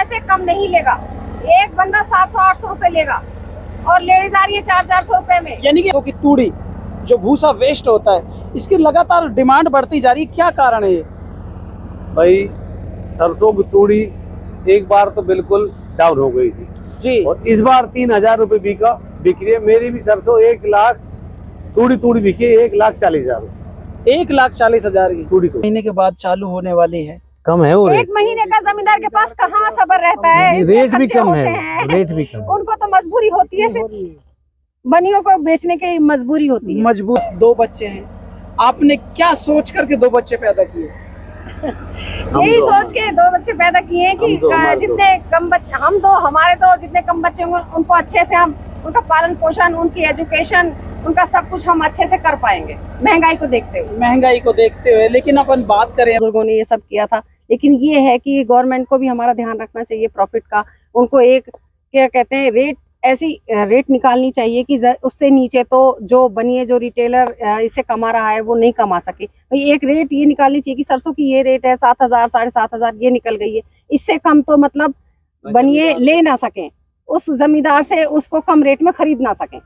से कम नहीं लेगा। एक बंदा 700-800 रुपए लेगा और लेडीज आ रही है 400-400 रुपए में। यानी कि तूड़ी जो भूसा वेस्ट होता है, इसकी लगातार डिमांड बढ़ती जा रही है, क्या कारण है ये? भाई सरसों की तूड़ी एक बार तो बिल्कुल डाउन हो गई थी जी, और इस बार 3,000 रुपए बिक रही है। मेरी भी सरसों 1 लाख तूड़ी बिकी है, 1,40,000 1,40,000 की तूड़ी महीने के बाद चालू होने वाली है। कम है। और एक महीने का जमींदार के पास कहाँ सब्र रहता है, रेट भी खर्चे कम होते है, हैं। रेट भी कम है। उनको तो मजबूरी होती है, फिर बनियों को बेचने की मजबूरी होती है। मजबूर 2 बच्चे हैं, आपने क्या सोच करके 2 बच्चे पैदा किए? यही सोच के 2 बच्चे पैदा किए हैं कि जितने कम बच्चे हमारे तो जितने कम बच्चे होंगे उनको अच्छे से हम उनका पालन पोषण, उनकी एजुकेशन, उनका सब कुछ हम अच्छे से कर पाएंगे महंगाई को देखते हुए। लेकिन अपन बात करें, बुजुर्गों ने ये सब किया था, लेकिन ये है कि गवर्नमेंट को भी हमारा ध्यान रखना चाहिए प्रॉफिट का। उनको एक क्या कहते हैं रेट, ऐसी रेट निकालनी चाहिए कि उससे नीचे तो जो बनिए जो रिटेलर इससे कमा रहा है वो नहीं कमा सके। भाई एक रेट ये निकालनी चाहिए कि सरसों की ये रेट है 7,000 7,500 ये निकल गई है, इससे कम तो मतलब बनिए ले ना सकें, उस जमींदार से उसको कम रेट में खरीद ना सकें।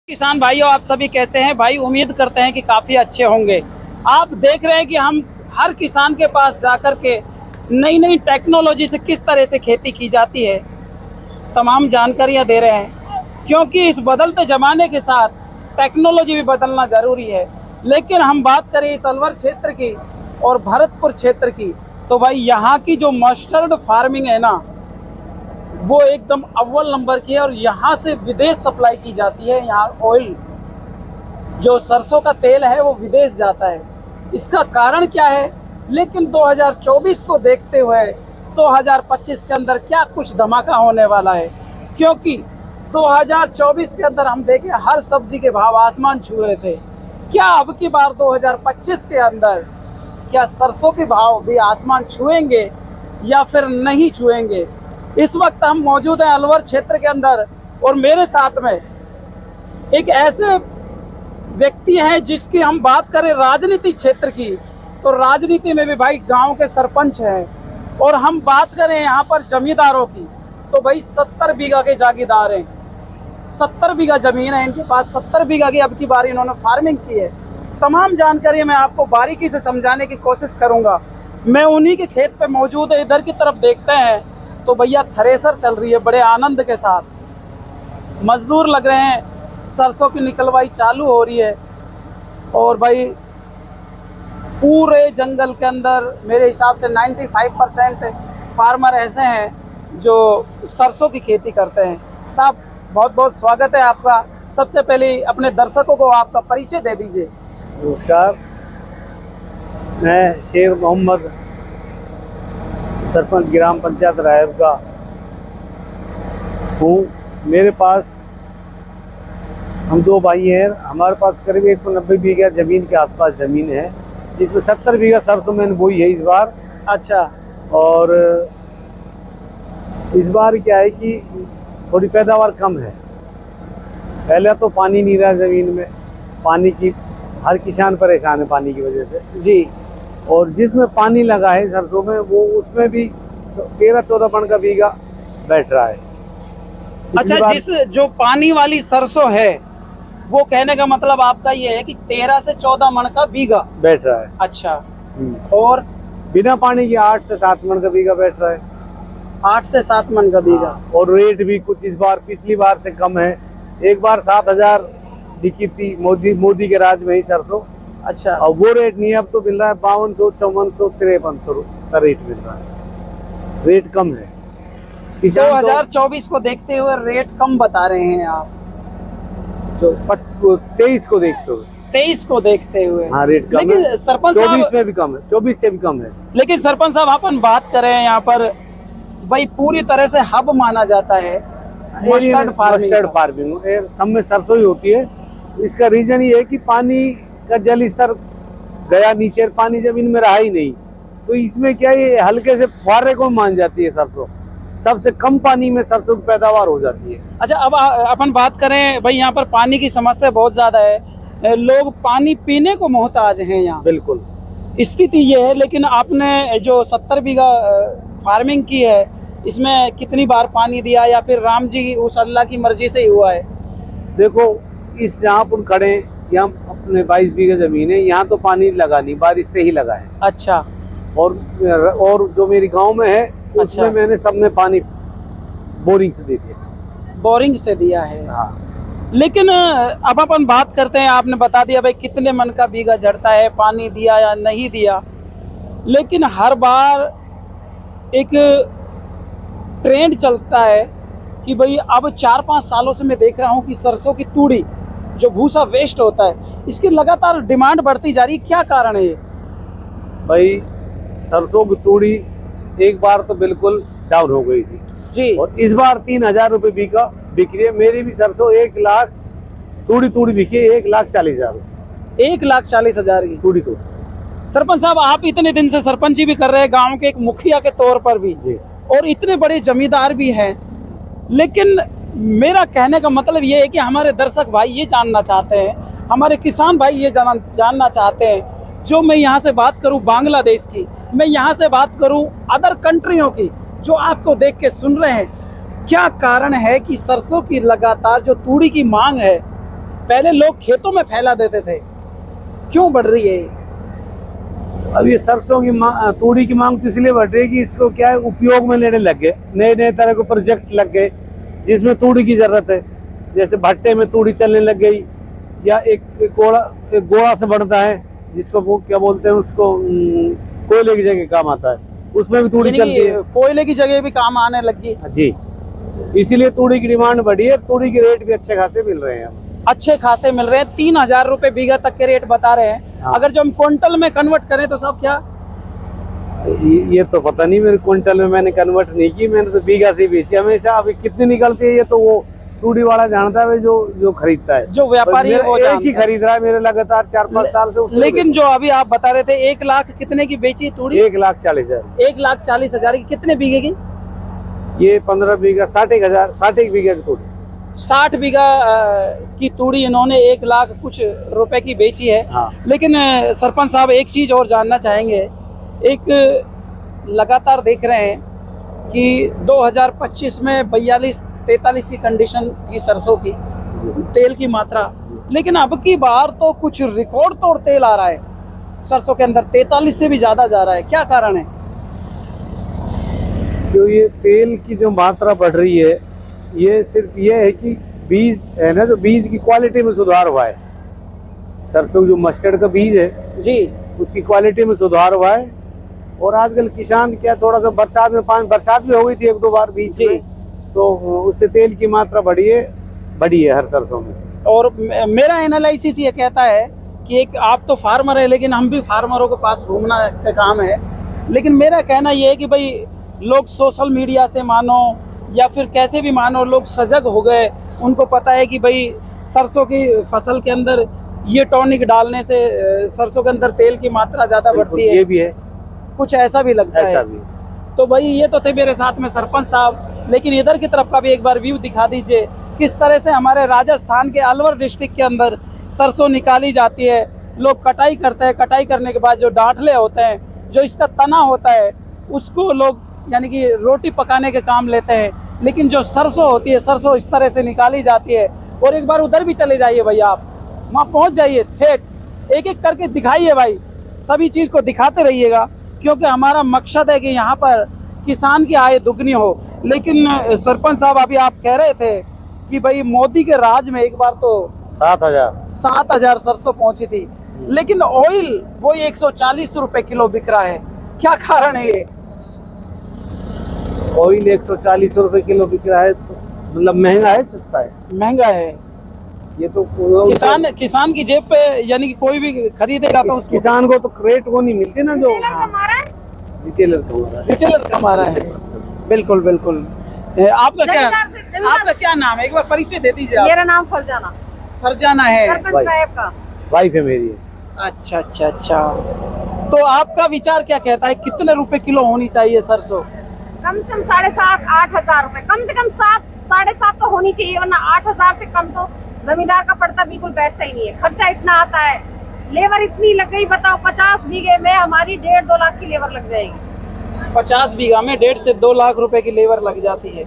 किसान भाइयों, आप सभी कैसे हैं भाई? उम्मीद करते हैं कि काफ़ी अच्छे होंगे। आप देख रहे हैं कि हम हर किसान के पास जाकर के नई नई टेक्नोलॉजी से किस तरह से खेती की जाती है तमाम जानकारियां दे रहे हैं, क्योंकि इस बदलते ज़माने के साथ टेक्नोलॉजी भी बदलना ज़रूरी है। लेकिन हम बात करें इस अलवर क्षेत्र की और भरतपुर क्षेत्र की, तो भाई यहाँ की जो मस्टर्ड फार्मिंग है ना, वो एकदम अव्वल नंबर की है और यहाँ से विदेश सप्लाई की जाती है। यहाँ ऑयल जो सरसों का तेल है वो विदेश जाता है। इसका कारण क्या है? लेकिन 2024 को देखते हुए 2025 के अंदर क्या कुछ धमाका होने वाला है, क्योंकि 2024 के अंदर हम देखें हर सब्जी के भाव आसमान छू रहे थे। क्या अब की बार 2025 के अंदर क्या सरसों के भाव भी आसमान छुएंगे या फिर नहीं छुएंगे? इस वक्त हम मौजूद हैं अलवर क्षेत्र के अंदर और मेरे साथ में एक ऐसे व्यक्ति हैं जिसकी हम बात करें राजनीति क्षेत्र की, तो राजनीति में भी भाई गांव के सरपंच हैं। और हम बात करें यहाँ पर जमींदारों की, तो भाई 70 बीघा के जागीरदार हैं, 70 बीघा जमीन है इनके पास, 70 बीघा की अब की बार इन्होंने फार्मिंग की है। तमाम जानकारी मैं आपको बारीकी से समझाने की कोशिश करूँगा। मैं उन्हीं के खेत पे मौजूद है। इधर की तरफ देखते हैं तो भैया थ्रेसर चल रही है, बड़े आनंद के साथ मजदूर लग रहे हैं, सरसों की निकलवाई चालू हो रही है। और भाई पूरे जंगल के अंदर मेरे हिसाब से 95% फार्मर ऐसे हैं जो सरसों की खेती करते हैं। साहब बहुत बहुत स्वागत है आपका। सबसे पहले अपने दर्शकों को आपका परिचय दे दीजिए। नमस्कार, मैं शेर मोहम्मद, सरपंच ग्राम पंचायत रायब का हूँ। मेरे पास हम 2 भाई हैं। हमारे पास करीब 190 बीघा जमीन के आसपास ज़मीन है, जिसमें 70 बीघा सरसों मैंने बोई है इस बार। अच्छा। और इस बार क्या है कि थोड़ी पैदावार कम है। पहले तो पानी नहीं रहा ज़मीन में, पानी की हर किसान परेशान है पानी की वजह से जी। और जिसमें पानी लगा है सरसों में, वो उसमें भी 13-14 मन का बीघा बैठ रहा है। अच्छा, जिस जो पानी वाली सरसों है वो कहने का मतलब आपका ये है कि 13 से 14 मन का बीघा बैठ रहा है। अच्छा। और बिना पानी के 8 से 7 मन का बीघा बैठ रहा है। 8 से 7 मन का बीघा। और रेट भी कुछ इस बार पिछली बार से कम है। एक बार 7,000 बिकी थी मोदी के राज में ही सरसों। अच्छा। और वो रेट नहीं, अब तो मिल रहा है 5200, 5400, 5300 का रेट मिल रहा है। रेट कम है। 2024 को देखते हुए रेट कम बता रहे हैं आप? तो 23 को देखते हुए, 23 को देखते हुए हाँ रेट कम लेकिन है। सरपंच 24 में भी कम है, 24 से भी कम है। लेकिन सरपंच साहब अपन बात करें यहाँ पर, भाई पूरी तरह से हब माना जाता है मस्टर्ड फार्मिंग। सब में सरसों ही होती है। इसका रीजन ये है कि पानी का जल स्तर गया नीचे, पानी जमीन में रहा ही नहीं, तो इसमें क्या ये हल्के से फुहारे को मान जाती है सरसों। सबसे कम पानी में सरसों की पैदावार हो जाती है। अच्छा, अब अपन बात करें भाई, यहाँ पर पानी की समस्या बहुत ज्यादा है, लोग पानी पीने को मोहताज हैं यहाँ। बिल्कुल स्थिति ये है। लेकिन आपने जो 70 बीघा फार्मिंग की है, इसमें कितनी बार पानी दिया, या फिर राम जी उस अल्लाह की मर्जी से ही हुआ है? देखो, इस जहाँ पर खड़े यहाँ अपने 22 बीघा जमीन है, यहाँ तो पानी लगा नहीं, बारिश से ही लगा है। अच्छा। और जो मेरी गांव में है उसमें मैंने सब में पानी बोरिंग से दे दिया। बोरिंग से दिया है। हाँ। लेकिन अब अपन बात करते हैं, आपने बता दिया भाई कितने मन का बीघा झड़ता है, पानी दिया या नहीं दिया, लेकिन हर बार एक ट्रेंड चलता है कि भाई अब 4-5 सालों से मैं देख रहा हूँ कि सरसों की तूड़ी जो भूसा वेस्ट होता है, इसकी लगातार डिमांड बढ़ती जा रही है। क्या कारण है ये? भाई सरसों की तूड़ी एक बार तो बिल्कुल डाउन हो गई थी जी, और इस बार 3,000 रुपये बीघा बिक रही है। मेरी भी सरसों 1 लाख तूड़ी बिकी है, 1,40,000 1,40,000 की तूड़ी। सरपंच साहब, आप इतने दिन से सरपंची भी कर रहे हैं, गांव के एक मुखिया के तौर पर भी, और इतने बड़े जमींदार भी हैं, लेकिन मेरा कहने का मतलब ये है कि हमारे दर्शक भाई ये जानना चाहते हैं, हमारे किसान भाई ये जानना चाहते हैं, जो मैं यहाँ से बात करूँ बांग्लादेश की, मैं यहाँ से बात करूँ अदर कंट्रियों की, जो आपको देख के सुन रहे हैं, क्या कारण है कि सरसों की लगातार जो तूड़ी की मांग है, पहले लोग खेतों में फैला देते थे, क्यों बढ़ रही है? अब ये सरसों की तूड़ी की मांग तो इसलिए बढ़ रही है कि इसको क्या है, उपयोग में लेने लग गए, नए तरह के प्रोजेक्ट लग गए जिसमें तूड़ी की जरूरत है। जैसे भट्टे में तूड़ी चलने लग गई, या एक गोड़ा से बनता है जिसको वो क्या बोलते हैं, उसको कोयले की जगह काम आता है, उसमें भी तूड़ी चलती है। कोयले की जगह भी काम आने लगी जी, इसीलिए तूड़ी की डिमांड बढ़ी है। तूड़ी के रेट भी अच्छे खासे मिल रहे हैं, अच्छे खासे मिल रहे हैं। 3,000 रुपए बीघा तक के रेट बता रहे हैं। हाँ। अगर जो हम क्विंटल में कन्वर्ट करें तो सब क्या? ये तो पता नहीं, मेरे क्विंटल में मैंने कन्वर्ट नहीं की, मैंने तो बीघा से बेची हमेशा। अभी कितनी निकलती है ये तो वो तूड़ी वाला जानता है, जो खरीदता है, जो व्यापारी है वो एक ही खरीद रहा है मेरे लगातार 4-5 साल से। लेकिन जो अभी आप बता रहे थे 1 लाख कितने की बेची तूड़ी? 1,40,000। 1,40,000 की कितने बीघे की? ये 15 बीघा 60 बीघा की तूड़ी। 60 बीघा की तूड़ी इन्होंने 1 लाख कुछ रुपए की बेची है। हाँ। लेकिन सरपंच साहब एक चीज और जानना चाहेंगे, एक लगातार देख रहे हैं कि 2025 में 42-43 की कंडीशन की सरसों की तेल की मात्रा, लेकिन अब की बार तो कुछ रिकॉर्ड तोड़ तेल आ रहा है सरसों के अंदर, 43 से भी ज्यादा जा रहा है। क्या कारण है? जो ये तेल की जो मात्रा बढ़ रही है, ये सिर्फ ये है कि बीज है ना, जो बीज की क्वालिटी में सुधार हुआ है। सरसों जो मस्टर्ड का बीज है जी, उसकी क्वालिटी में सुधार हुआ है। और आजकल किसान क्या, थोड़ा सा बरसात भी हो गई थी 1-2 बार बीच में, तो उससे तेल की मात्रा बढ़ी है हर सरसों में। और मेरा एनालिसिस ये कहता है कि एक आप तो फार्मर है, लेकिन हम भी फार्मरों के पास घूमना का काम है, लेकिन मेरा कहना ये है कि भाई लोग सोशल मीडिया से मानो या फिर कैसे भी मानो, लोग सजग हो गए, उनको पता है कि भाई सरसों की फसल के अंदर ये टॉनिक डालने से सरसों के अंदर तेल की मात्रा ज्यादा बढ़ती है। ये भी है, कुछ ऐसा भी लगता ऐसा है भी। तो भाई ये तो थे मेरे साथ में सरपंच साहब, लेकिन इधर की तरफ का भी एक बार व्यू दिखा दीजिए, किस तरह से हमारे राजस्थान के अलवर डिस्ट्रिक्ट के अंदर सरसों निकाली जाती है। लोग कटाई करते हैं, कटाई करने के बाद जो डांठले होते हैं, जो इसका तना होता है, उसको लोग यानी कि रोटी पकाने के काम लेते हैं। लेकिन जो सरसों होती है, सरसों इस तरह से निकाली जाती है। और एक बार उधर भी चले जाइए भैया, आप वहाँ पहुँच जाइए, ठेठ एक एक करके दिखाइए भाई, सभी चीज़ को दिखाते रहिएगा, क्योंकि हमारा मकसद है कि यहाँ पर किसान की आय दुगनी हो। लेकिन सरपंच साहब, अभी आप कह रहे थे कि भाई मोदी के राज में एक बार तो 7,000 सरसों पहुंची थी, लेकिन ऑयल वो 140 रुपए किलो बिक रहा है। क्या कारण है ये? ऑयल 140 रुपए किलो बिक रहा है, तो मतलब महंगा है सस्ता है? महंगा है। ये तो किसान की जेब पे, यानी कि कोई भी खरीदेगा तो उसको, किसान को तो रेट वो नहीं मिलती ना, जो रिटेलर कमा रहा है। बिल्कुल बिल्कुल। आपका क्या नाम है, एक बार परिचय दे दीजिए। मेरा नाम फरजाना है, सरपंच साहब का वाइफ है मेरी। अच्छा अच्छा अच्छा। तो आपका विचार क्या कहता है, कितने रुपए किलो होनी चाहिए सरसों? कम से कम 7,500-8 हजार रुपए, कम से कम 7-7.5 तो होनी चाहिए, वरना 8,000 से कम तो जमींदार का पड़ता बिल्कुल बैठता ही नहीं है। खर्चा इतना आता है, लेबर इतनी लग गई, बताओ 50 बीघे में हमारी 1.5-2 लाख की लेबर लग जाएगी। 50 बीघा में 1.5 से 2 लाख रुपए की लेबर लग जाती है।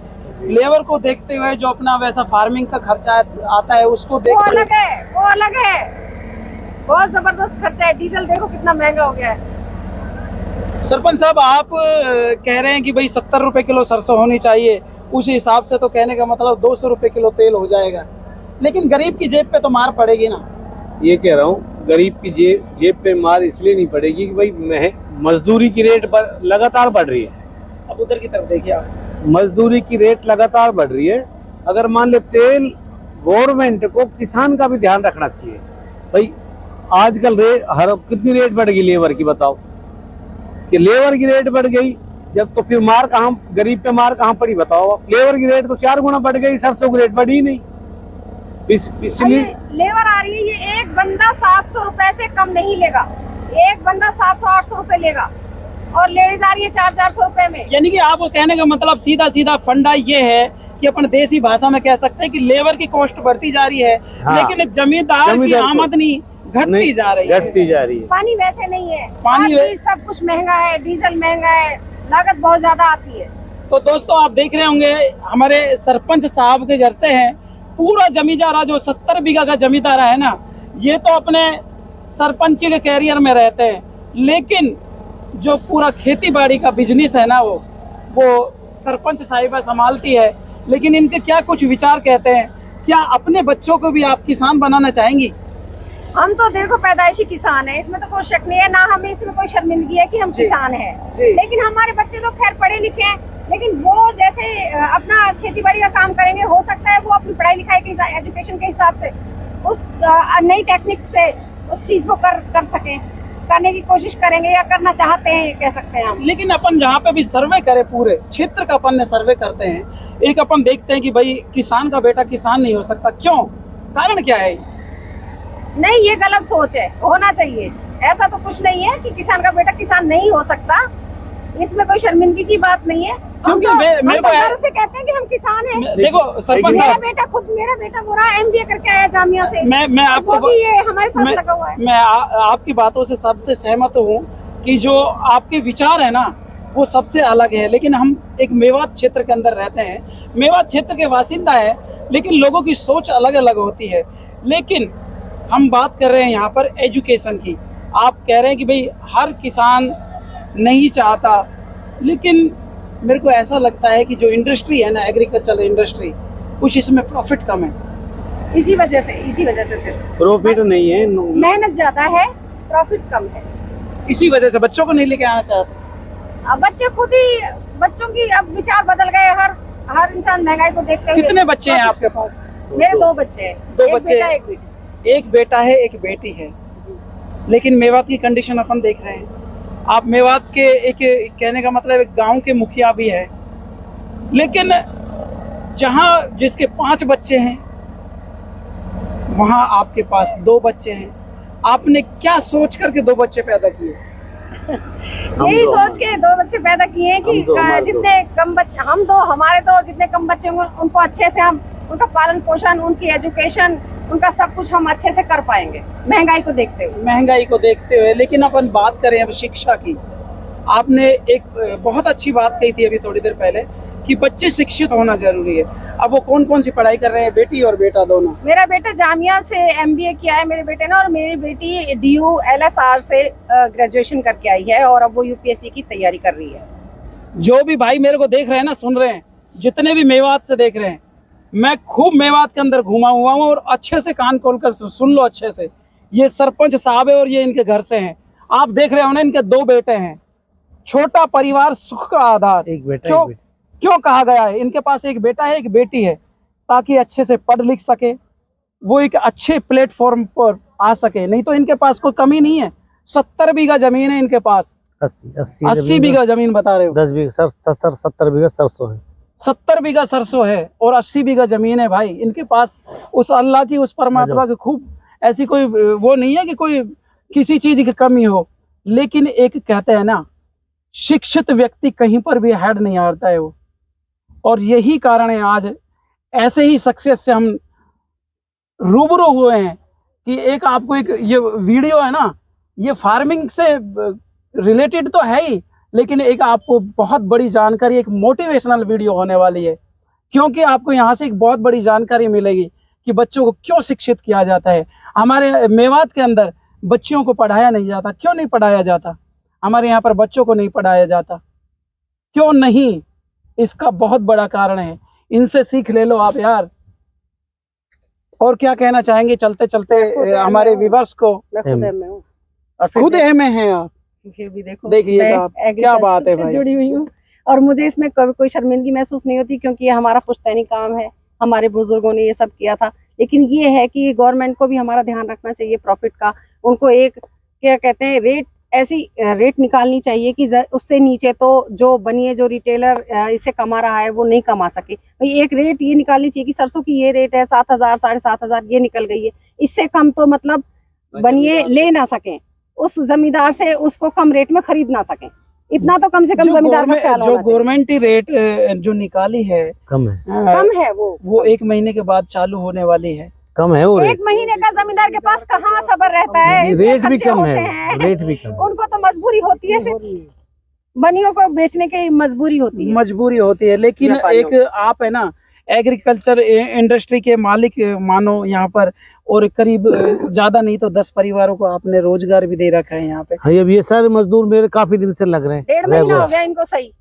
लेबर को देखते हुए जो अपना वैसा फार्मिंग का खर्चा आता है उसको वो देखते अलग है, वो अलग है। बहुत जबरदस्त खर्चा है। डीजल देखो कितना महंगा हो गया है। सरपंच साहब, आप कह रहे हैं कि भाई 70 रुपए किलो सरसों होनी चाहिए, उस हिसाब से तो कहने का मतलब 200 रुपए किलो तेल हो जाएगा, लेकिन गरीब की जेब पे तो मार पड़ेगी ना। ये कह रहा हूँ, गरीब की जेब पे मार इसलिए नहीं पड़ेगी कि भाई मजदूरी की रेट लगातार बढ़ रही है। अब उधर की तरफ देखिए आप, मजदूरी की रेट लगातार बढ़ रही है। अगर मान ले तेल, गवर्नमेंट को किसान का भी ध्यान रखना चाहिए। भाई आजकल कितनी रेट बढ़ गई लेबर की, बताओ कि लेबर की रेट बढ़ गई जब, तो फिर मार कहाँ, गरीब पे मार कहाँ पड़ी बताओ। लेबर की रेट तो 4 गुना बढ़ गई, सरसों की रेट बढ़ी नहीं। इसलिए लेबर आ रही है, ये एक बंदा 700 रुपए से कम नहीं लेगा। एक बंदा 700-800 रुपए लेगा और लेडीज आ रही है 400-400 रुपए में। यानी कि आपको कहने का मतलब सीधा सीधा फंडा ये है कि अपन देसी भाषा में कह सकते हैं कि लेबर की कॉस्ट बढ़ती जा रही है, हाँ। लेकिन जमींदार की आमदनी घटती जा रही है। घटती जा रही है। पानी वैसे नहीं है, पानी आज भी सब कुछ महंगा है, डीजल महंगा है, लागत बहुत ज्यादा आती है। तो दोस्तों आप देख रहे होंगे हमारे सरपंच साहब के घर से है पूरा जमींदारा, जो 70 बीघा का जमींदारा है ना, ये तो अपने सरपंची के कैरियर में रहते हैं, लेकिन जो पूरा खेती बाड़ी का बिजनेस है ना, वो सरपंच साहिबा संभालती है। लेकिन इनके क्या कुछ विचार कहते हैं, क्या अपने बच्चों को भी आप किसान बनाना चाहेंगी? हम तो देखो पैदाइशी किसान है, इसमें तो कोई शक नहीं है, ना हमें इसमें कोई शर्मिंदगी है कि हम किसान हैं। लेकिन हमारे बच्चे तो खैर पढ़े लिखे हैं, लेकिन वो जैसे अपना खेती बाड़ी का काम करेंगे, हो सकता है वो अपनी पढ़ाई लिखाई के एजुकेशन के हिसाब से उस नई टेक्निक से उस चीज को कर सकें, करने की कोशिश करेंगे या करना चाहते हैं, ये कह सकते हैं हम। लेकिन अपन जहाँ पे भी सर्वे करे, पूरे क्षेत्र का अपन ने सर्वे करते हैं, एक अपन देखते हैं कि भाई किसान का बेटा किसान नहीं हो सकता। क्यों? कारण क्या है? नहीं, ये गलत सोच है, होना चाहिए। ऐसा तो कुछ नहीं है कि किसान का बेटा किसान नहीं हो सकता, इसमें कोई शर्मिंदगी की बात नहीं है। क्योंकि मेरे को गर्व से कहते हैं कि हम किसान हैं। देखो सरपंच साहब, मेरा बेटा पूरा MBA करके आया जामिया से। मैं आपको वो भी ये हमारे साथ लगा हुआ है। मैं आपकी बातों से सबसे सहमत हूँ कि जो आपके विचार है ना, वो सबसे अलग है। लेकिन हम एक मेवात क्षेत्र के अंदर रहते हैं, मेवात क्षेत्र के बासिंदा है, लेकिन लोगों की सोच अलग अलग होती है। लेकिन हम बात कर रहे हैं यहाँ पर एजुकेशन की। आप कह रहे हैं कि भाई हर किसान नहीं चाहता, लेकिन मेरे को ऐसा लगता है कि जो इंडस्ट्री है ना, एग्रीकल्चर इंडस्ट्री, कुछ इसमें प्रॉफिट कम है। इसी वजह से सिर्फ प्रॉफिट नहीं है, मेहनत ज्यादा है, प्रॉफिट कम है। इसी वजह से बच्चों को नहीं लेके आना चाहते। अब बच्चे खुद ही, बच्चों की अब विचार बदल गए। हर इंसान महंगाई को देखते हुए। कितने बच्चे हैं आपके पास? मेरे 2 बच्चे हैं। 2 बच्चे, एक बेटी। एक बेटा है, एक बेटी है। लेकिन मेवात की कंडीशन अपन देख रहे हैं। आप मेवात के एक, कहने का मतलब एक गांव के मुखिया भी है, लेकिन जहां जिसके 5 बच्चे हैं, वहां आपके पास 2 बच्चे हैं। आपने क्या सोच करके 2 बच्चे पैदा किए? यही सोच के 2 बच्चे पैदा किए हैं कि जितने कम बच्चे हमारे तो जितने कम बच्चे होंगे उनको अच्छे से हम उनका पालन पोषण, उनकी एजुकेशन, उनका सब कुछ हम अच्छे से कर पाएंगे, महंगाई को देखते हुए। लेकिन अपन बात करें अब शिक्षा की। आपने एक बहुत अच्छी बात कही थी अभी थोड़ी देर पहले कि बच्चे शिक्षित होना जरूरी है। अब वो कौन कौन सी पढ़ाई कर रहे हैं, बेटी और बेटा दोनों? मेरा बेटा जामिया से MBA किया है मेरे बेटे ने, और मेरी बेटी DU LSR से ग्रेजुएशन करके आई है, और अब वो UPSC की तैयारी कर रही है। जो भी भाई मेरे को देख रहे हैं ना, सुन रहे हैं, जितने भी मेवात से देख रहे हैं, मैं खूब मेवात के अंदर घुमा हुआ हूँ, और अच्छे से कान खोलकर सुन लो अच्छे से। ये सरपंच साहब है और ये इनके घर से हैं। आप देख रहे हो ना, इनके 2 बेटे हैं। छोटा परिवार सुख का आधार। एक बेटा क्यों कहा गया है? इनके पास एक बेटा है, एक बेटी है, ताकि अच्छे से पढ़ लिख सके, वो एक अच्छे प्लेटफॉर्म पर आ सके। नहीं तो इनके पास कोई कमी नहीं है। 70 बीघा जमीन है इनके पास। 80 बीघा जमीन बता रहे हो? 10 बीघा 70 बीघा सरसों है। 70 बीघा सरसों है और 80 बीघा जमीन है भाई इनके पास। उस अल्लाह की, उस परमात्मा की खूब, ऐसी कोई वो नहीं है कि कोई किसी चीज की कमी हो। लेकिन एक कहते हैं ना, शिक्षित व्यक्ति कहीं पर भी हेड नहीं हारता है वो। और यही कारण है आज ऐसे ही सक्सेस से हम रूबरू हुए हैं कि एक आपको एक ये वीडियो है ना, ये फार्मिंग से रिलेटेड तो है ही, लेकिन एक आपको बहुत बड़ी जानकारी, एक मोटिवेशनल वीडियो होने वाली है, क्योंकि आपको यहाँ से एक बहुत बड़ी जानकारी मिलेगी कि बच्चों को क्यों शिक्षित किया जाता है। हमारे मेवात के अंदर बच्चियों को पढ़ाया नहीं जाता, क्यों नहीं पढ़ाया जाता? हमारे यहाँ पर बच्चों को नहीं पढ़ाया जाता, क्यों नहीं? इसका बहुत बड़ा कारण है। इनसे सीख ले लो आप यार। और क्या कहना चाहेंगे चलते चलते हमारे व्यूअर्स को? मैं खुद एम। में हूँ और फिर खुद में हैं आप, फिर भी देखो देखिए मैं आप, क्या agriculture बात है से भाई। जुड़ी हुई हूँ और मुझे इसमें कभी कोई शर्मिंदगी महसूस नहीं होती, क्योंकि ये हमारा पुश्तैनी काम है, हमारे बुजुर्गों ने ये सब किया था। लेकिन ये है कि गवर्नमेंट को भी हमारा ध्यान रखना चाहिए प्रॉफिट का। उनको एक क्या कहते हैं रेट, ऐसी रेट निकालनी चाहिए कि उससे नीचे तो जो बनिए जो रिटेलर इससे कमा रहा है वो नहीं कमा सके। भाई एक रेट ये निकालनी चाहिए कि सरसों की ये रेट है 7,000 7,500 ये निकल गई है, इससे कम तो मतलब बनिए ले ना सकें, उस जमींदार से उसको कम रेट में खरीद ना सकें। इतना तो कम से कम जमींदार का ख्याल जो होना चाहिए। गवर्नमेंट रेट जो निकाली है कम है, कम है वो 1 महीने के बाद चालू होने वाली है। कम है वो एक रेट। महीने का जमींदार के पास कहाँ सबर रहता है, इसमें रेट भी खर्चे कम होते है, हैं। रेट भी कम है। उनको तो मजबूरी होती है, फिर बनियों को बेचने की मजबूरी होती है। मजबूरी होती है। लेकिन व्यापारियों एक आप है ना एग्रीकल्चर इंडस्ट्री के मालिक मानो यहाँ पर, और करीब ज्यादा नहीं तो 10 परिवारों को आपने रोजगार भी दे रखा है यहाँ पे। हाँ, अब ये सारे मजदूर मेरे काफी दिन से लग रहे हैं। 1.5 महीना रेगुलर। हो गया इनको सही,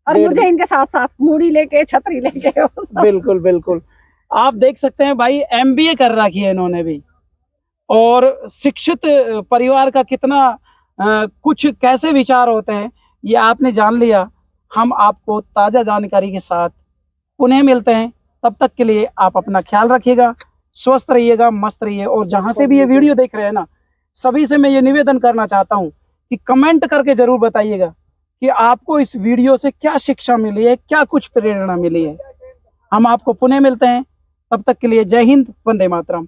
और 1.5 मुझे इनके साथ साथ मूड़ी लेके छतरी लेके वो सब। बिल्कुल बिल्कुल, आप देख सकते हैं भाई MBA कर रखी है इन्होंने भी, और शिक्षित परिवार का कितना कुछ कैसे विचार होते हैं ये आपने जान लिया। हम आपको ताज़ा जानकारी के साथ पुनः मिलते हैं, तब तक के लिए आप अपना ख्याल रखिएगा, स्वस्थ रहिएगा, मस्त रहिए। और जहाँ से भी ये वीडियो देख रहे हैं ना, सभी से मैं ये निवेदन करना चाहता हूँ कि कमेंट करके जरूर बताइएगा कि आपको इस वीडियो से क्या शिक्षा मिली है, क्या कुछ प्रेरणा मिली है। हम आपको पुनः मिलते हैं, तब तक के लिए जय हिंद, वंदे मातरम।